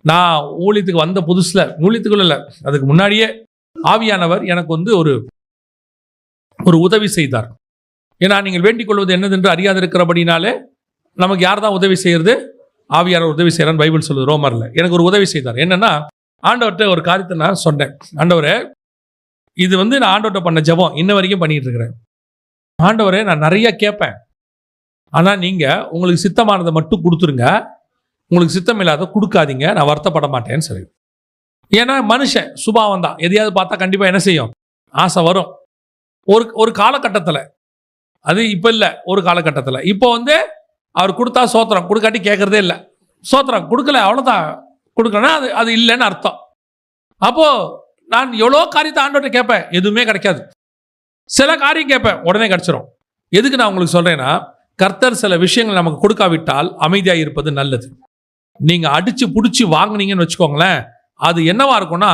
நான் ஊழியத்துக்கு வந்த புதுசுல, ஊழியத்துக்குள்ள இல்லை, அதுக்கு முன்னாடியே ஆவியானவர் எனக்கு வந்து ஒரு உதவி செய்தார். ஏன்னா நீங்கள் வேண்டிக் கொள்வது என்னதென்று அறியாது இருக்கிறபடினாலே நமக்கு யார் தான் உதவி செய்யறது? ஆவியானவர் உதவி செய்யறான்னு பைபிள் சொல்லுது ரோமர்ல. எனக்கு ஒரு உதவி செய்தார். என்னன்னா, ஆண்டவர்கிட்ட ஒரு காரியத்தை நான் சொன்னேன். ஆண்டவரே, இது வந்து நான் ஆண்டவர்கிட்ட பண்ண ஜெபம், இன்ன வரைக்கும் பண்ணிட்டு இருக்கிறேன். ஆண்டவரே, நான் நிறைய கேட்பேன், ஆனா நீங்க உங்களுக்கு சித்தமானதை மட்டும் கொடுத்துருங்க, உங்களுக்கு சித்தம் இல்லாத கொடுக்காதீங்க, நான் வருத்தப்பட மாட்டேன்னு சொல்லி. ஏன்னா மனுஷன் சுபாவம் தான், எதையாவது பார்த்தா கண்டிப்பா என்ன செய்யும்? ஆசை வரும். ஒரு காலகட்டத்தில், அது இப்போ இல்லை, ஒரு காலகட்டத்தில் இப்போ வந்து அவர் கொடுத்தா சோத்திரம், கொடுக்காட்டி கேட்கறதே இல்லை. சோத்திரம் கொடுக்கல, அவ்வளோதான். கொடுக்கலன்னா அது இல்லைன்னு அர்த்தம். அப்போ நான் எவ்வளோ காரியத்தை ஆண்டவர்கிட்ட கேட்பேன், எதுவுமே கிடைக்காது. சில காரியம் கேட்பேன், உடனே கிடைச்சிரும். எதுக்கு நான் உங்களுக்கு சொல்றேன்னா, கர்த்தர் சில விஷயங்கள் நமக்கு கொடுக்காவிட்டால் அமைதியாக இருப்பது நல்லது. நீங்க அடிச்சு பிடிச்சி வாங்கினீங்கன்னு வச்சுக்கோங்களேன், அது என்னவா இருக்கும்னா,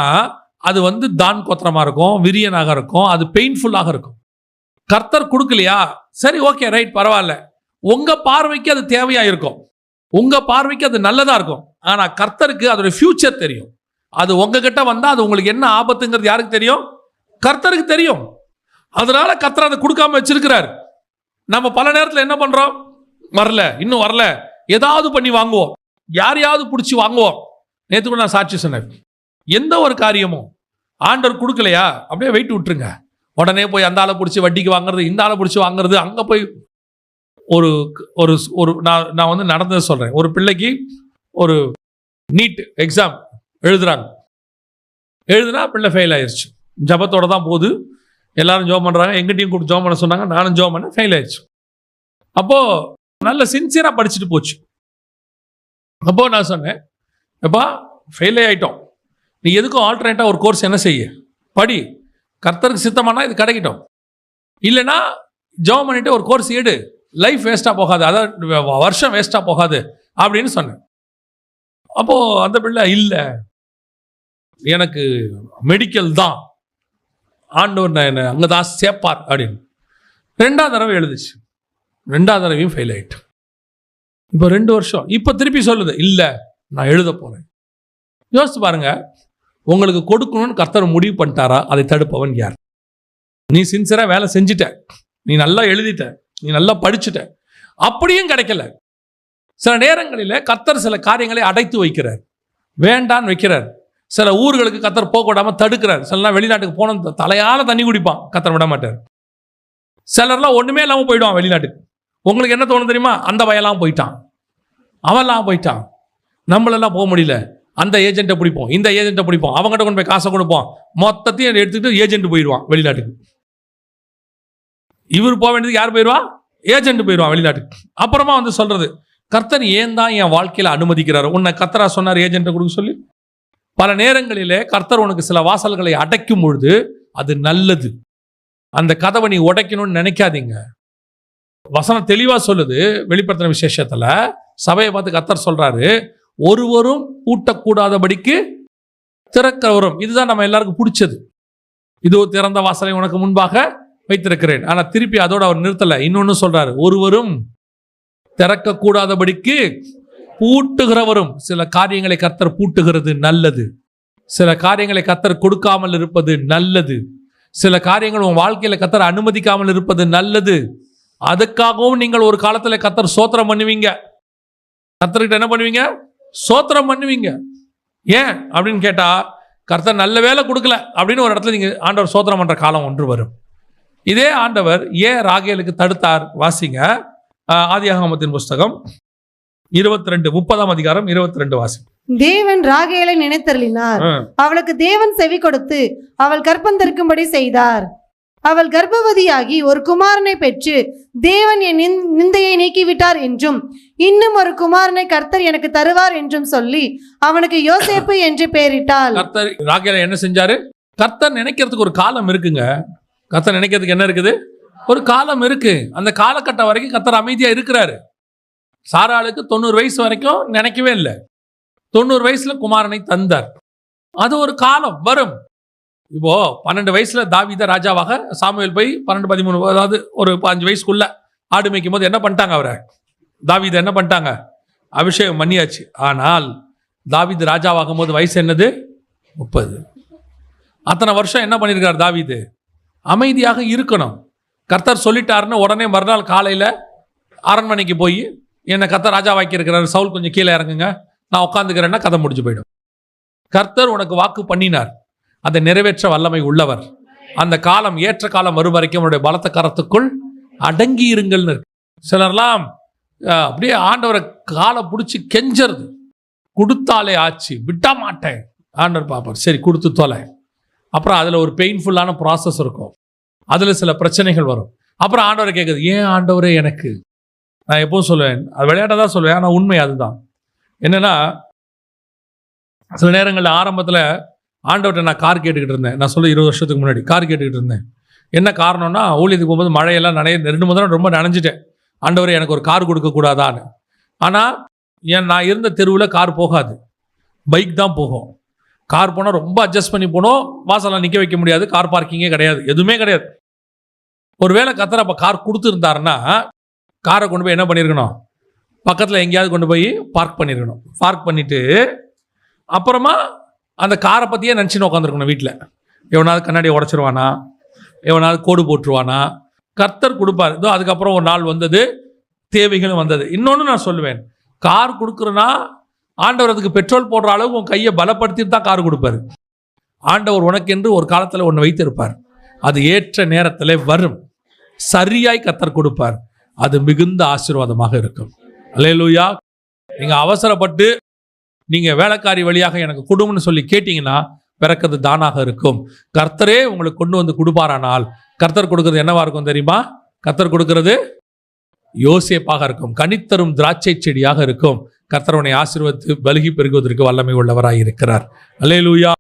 அது வந்து தான் கோத்திரமா இருக்கும், விரியனாக இருக்கும், அது பெயின்ஃபுல்லாக இருக்கும். கர்த்தர் கொடுக்கலையா, சரி ஓகே ரைட் பரவாயில்ல, உங்க பார்வைக்கு அது தேவையா இருக்கும், உங்க பார்வைக்கு அது நல்லதா இருக்கும். ஆனா கர்த்தருக்கு அதோட ஃபியூச்சர் தெரியும். அது உங்ககிட்ட வந்தா அது உங்களுக்கு என்ன ஆபத்துங்கிறது யாருக்கு தெரியும்? கர்த்தருக்கு தெரியும். அதனால கர்த்தர் அதை கொடுக்காம வச்சிருக்கிறார். நம்ம பல நேரத்தில் என்ன பண்றோம்? வரல, இன்னும் வரல, ஏதாவது பண்ணி வாங்குவோம், யாரையாவது பிடிச்சி வாங்குவோம். நேற்று கூட நான் சாட்சி சொன்னேன், எந்த ஒரு காரியமும் ஆண்டவர் கொடுக்கலையா அப்படியே வெயிட் விட்டுருங்க. உடனே போய் அந்த ஆளை பிடிச்சி வட்டிக்கு வாங்குறது, இந்த ஆளை பிடிச்சி வாங்குறது, அங்கே போய் ஒரு ஒரு ஒரு நான் வந்து நடந்ததை சொல்கிறேன். ஒரு பிள்ளைக்கு ஒரு நீட் எக்ஸாம் எழுதுனா பிள்ளை ஃபெயில் ஆயிடுச்சு. ஜபத்தோட தான் போகுது, எல்லாரும் ஜோம் பண்ணுறாங்க, எங்கிட்டையும் கூப்பிட்டு ஜோம் பண்ண சொன்னாங்க, நானும் ஜோம் பண்ணேன், ஃபெயில் ஆயிடுச்சு. அப்போது நல்ல சின்சியராக படிச்சுட்டு போச்சு. அப்போது நான் சொன்னேன், எப்பா ஃபெயிலே ஆகிட்டோம், நீ எதுக்கும் ஆல்டர்னேட்டாக ஒரு கோர்ஸ் என்ன செய்ய, படி, கர்த்தருக்கு சித்தமானா இது கிடைக்கட்டும், இல்லைன்னா ஜாப் பண்ணிட்டு ஒரு கோர்ஸ் எடு, லைஃப் வேஸ்ட்டாக போகாது, அதாவது வருஷம் வேஸ்ட்டாக போகாது அப்படின்னு சொன்னேன். அப்போது அந்த பிள்ளை, இல்லை எனக்கு மெடிக்கல் தான், ஆண்டவர் நான் என்ன அங்கே தான் சேர்ப்பார் அப்படின்னு 2வது தடவை எழுதுச்சு. 2வது தடவையும் ஃபெயில் ஆகிட்டு. இப்போ 2 வருஷம், இப்போ திருப்பி சொல்லுது, இல்லை நான் எழுத போகிறேன். யோசிச்சு பாருங்க, உங்களுக்கு கொடுக்கணும்னு கர்த்தர் முடிவு பண்ணிட்டாரா? அதை தடுப்பவன் யார்? நீ சின்சியரா வேலை செஞ்சுட்ட, நீ நல்லா எழுதிட்ட, நீ நல்லா படிச்சுட்ட, அப்படியும் கிடைக்கல. சில நேரங்களில் கர்த்தர் சில காரியங்களை அடைத்து வைக்கிறார், வேண்டான்னு வைக்கிறார். சில ஊர்களுக்கு கர்த்தர் போக விடாம தடுக்கிறார். சிலலாம் வெளிநாட்டுக்கு போன தலையால தண்ணி குடிப்பான், கர்த்தர் விட மாட்டார். சிலர்லாம் ஒண்ணுமே இல்லாமல் போயிடுவான் வெளிநாட்டுக்கு. உங்களுக்கு என்ன தோணும் தெரியுமா? அந்த வயலாம் போயிட்டான், அவன்லாம் போயிட்டான், நம்மளெல்லாம் போக முடியல, அந்த ஏஜென்ட்டை பிடிப்போம், இந்த ஏஜென்ட்டை பிடிப்போம், அவங்ககிட்ட கொண்டு போய் காசை கொடுப்போம், மொத்தத்தையும் எடுத்துக்கிட்டு ஏஜென்ட் போயிடுவான் வெளிநாட்டுக்கு. இவர் போக வேண்டியதுக்கு யார் போயிடுவா? ஏஜென்ட் போயிடுவான் வெளிநாட்டுக்கு. அப்புறமா வந்து சொல்றது, கர்த்தர் ஏன் தான் என் வாழ்க்கையில் அனுமதிக்கிறார்? உன்னை கர்த்தரா சொன்னார் ஏஜென்ட்டை கொடுக்க சொல்லி? பல நேரங்களிலே கர்த்தர் உனக்கு சில வாசல்களை அடைக்கும் பொழுது அது நல்லது. அந்த கதவை நீ உடைக்கணும்னு நினைக்காதீங்க. வசனம் தெளிவா சொல்லுது, வெளிப்படுத்தின விசேஷத்துல சபையை பார்த்து கர்த்தர் சொல்றாரு, ஒருவரும் பூட்டக்கூடாதபடிக்கு திறக்கிறவரும். இதுதான் நம்ம எல்லாருக்கும் பிடிச்சது. இதோ திறந்த வாசலை உனக்கு முன்பாக வைத்திருக்கிறேன். ஆனா திருப்பி அதோட அவர் நிறுத்தல, இன்னொன்னு சொல்றாரு, ஒருவரும் திறக்க கூடாதபடிக்கு பூட்டுகிறவரும். சில காரியங்களை கர்த்தர் பூட்டுகிறது நல்லது, சில காரியங்களை கர்த்தர் கொடுக்காமல் இருப்பது நல்லது, சில காரியங்கள் உன் வாழ்க்கையில கர்த்தர் அனுமதிக்காமல் இருப்பது நல்லது. அதுக்காகவும் நீங்கள் ஒரு காலத்துல கர்த்தர் சோத்திரம் பண்ணுவீங்க. கர்த்தர்கிட்ட என்ன பண்ணுவீங்க? சோத்திரம் பண்ணுவீங்க. ஏன் அப்படின்னு கேட்டா, கர்த்தர் நல்ல வேலை கொடுக்கல அப்படின்னு ஒரு இடத்துல நீங்க ஆண்டவர் சோத்திரம் பண்ற காலம் ஒன்று வரும். இதே ஆண்டவர் ஏன் ராகேலுக்கு தடுத்தார்? வாசிங்க, ஆதியாகமத்தின் புஸ்தகம் 22 30ஆம் அதிகாரம் 22 வாசி. தேவன் ராகேலை நினைத்தருளினார், அவளுக்கு தேவன் செவி கொடுத்து அவள் கர்ப்பந்தரிக்கும்படி செய்தார். அவள் கர்ப்பவதியாகி ஒரு குமாரனை பெற்று தேவன் என் நிந்தையை நீக்கிவிட்டார் என்றும் இன்னும் ஒரு குமாரனை கர்த்தர் எனக்கு தருவார் என்றும் சொல்லி அவனுக்கு யோசேப்பு என்று பெயரிட்டாள். கர்த்தர் ராகேலை என்ன செஞ்சாரு? கர்த்தர் நினைக்கிறதுக்கு ஒரு காலம் இருக்குங்க. கர்த்தர் நினைக்கிறதுக்கு என்ன இருக்குது? ஒரு காலம் இருக்கு. அந்த காலகட்டம் வரைக்கும் கர்த்தர் அமைதியா இருக்கிறாரு. சாராளுக்கு 90 வயசு வரைக்கும் நினைக்கவே இல்லை. 90 வயசுல குமாரனை தந்தார். அது ஒரு காலம் வரும். இப்போ 12 வயசுல தாவீத ராஜாவாக சாமுவேல் போய் 12 13, அதாவது ஒரு 5 வயசுக்குள்ள ஆடு மேய்க்கும் போது என்ன பண்ணிட்டாங்க? அவரை தாவீத என்ன பண்ணிட்டாங்க? அபிஷேகம் பண்ணியாச்சு. ஆனால் தாவீது ராஜாவாகும் போது வயசு என்னது? 30. அத்தனை வருஷம் என்ன பண்ணியிருக்கார் தாவீது? அமைதியாக இருக்கணும். கர்த்தர் சொல்லிட்டாருன்னு உடனே மறுநாள் காலையில் அரண்மனைக்கு போய் என்னை கர்த்தர் ராஜாவாக்கி இருக்கிறார், சவுல் கொஞ்சம் கீழே இறங்குங்க, நான் உட்காந்துக்கிறேன்னா கதை முடிஞ்சு போயிடும். கர்த்தர் உனக்கு வாக்கு பண்ணினார், அதை நிறைவேற்ற வல்லமை உள்ளவர். அந்த காலம் ஏற்ற காலம் வரும் வரைக்கும் அவருடைய பலத்த கரத்துக்குள் அடங்கி இருங்கள்னு இருக்கு. சிலர்லாம் அப்படியே ஆண்டவரை காலை பிடிச்சி கெஞ்சறது, கொடுத்தாலே ஆச்சு, விட்டா மாட்டேன். ஆண்டவர் பார்ப்பார், சரி கொடுத்து தொலை. அப்புறம் அதில் ஒரு பெயின்ஃபுல்லான ப்ராசஸ் இருக்கும், அதில் சில பிரச்சனைகள் வரும். அப்புறம் ஆண்டவரை கேட்குது, ஏன் ஆண்டவரே எனக்கு? நான் எப்போவும் சொல்லுவேன், அது விளையாட்ட தான் சொல்லுவேன், ஆனால் உண்மை அதுதான். என்னென்னா, சில நேரங்களில் ஆரம்பத்தில் ஆண்டவர்கிட்ட நான் கார் கேட்டுக்கிட்டு இருந்தேன். நான் சொல்ல 20 வருஷத்துக்கு முன்னாடி கார் கேட்டுக்கிட்டு இருந்தேன். என்ன காரணம்னா, ஊழியத்துக்கு போகும்போது மழையெல்லாம் 2 முதல்ல ரொம்ப நனைஞ்சிட்டேன். ஆண்டவரே எனக்கு ஒரு கார் கொடுக்கக்கூடாதான்னு. ஆனால் நான் இருந்த தெருவில் கார் போகாது, பைக் தான் போகும். கார் போனால் ரொம்ப அட்ஜஸ்ட் பண்ணி போனோம், வாசலாம் நிற்க வைக்க முடியாது, கார் பார்க்கிங்கே கிடையாது, எதுவுமே கிடையாது. ஒருவேளை கர்த்தர் அப்போ கார் கொடுத்துருந்தாருன்னா காரை கொண்டு போய் என்ன பண்ணியிருக்கணும், பக்கத்தில் எங்கேயாவது கொண்டு போய் பார்க் பண்ணியிருக்கணும். பார்க் பண்ணிவிட்டு அப்புறமா அந்த காரை பற்றியே நினச்சின்னு உட்காந்துருக்கணும். வீட்டில் எவனாவது கண்ணாடியை உடச்சிருவானா, எவனாவது கோடு போட்டுருவானா, கர்த்தர் கொடுப்பார். இதோ அதுக்கப்புறம் ஒரு நாள் வந்தது, தேவைகளும் வந்தது. இன்னொன்று நான் சொல்லுவேன், கார் கொடுக்குறேன்னா ஆண்டவர் அதுக்கு பெட்ரோல் போடுற அளவுக்கு உன் கையை பலப்படுத்திட்டு தான் கார் கொடுப்பாரு. ஆண்டவர் உனக்கென்று ஒரு காலத்தில் ஒன்று வைத்திருப்பார், அது ஏற்ற நேரத்தில் வரும், சரியாய் கர்த்தர் கொடுப்பார், அது மிகுந்த ஆசீர்வாதமாக இருக்கும். அல்லேலூயா. நீங்கள் அவசரப்பட்டு நீங்கள் வேலைக்காரி வழியாக எனக்கு கொடுன்னு சொல்லி கேட்டிங்கன்னா பிறக்கிறது தானாக இருக்கும். கர்த்தரே உங்களுக்கு கொண்டு வந்து கொடுப்பாரானால் கர்த்தர் கொடுக்கறது என்னவா இருக்கும் தெரியுமா? கர்த்தர் கொடுக்கறது யோசேப்பாக இருக்கும், கனித்தரும் திராட்சை செடியாக இருக்கும். கர்த்தர் உன்னை ஆசீர்வதித்து பலுகி பெருகுவதற்கு வல்லமை உள்ளவராய் இருக்கிறார். அல்லேலூயா.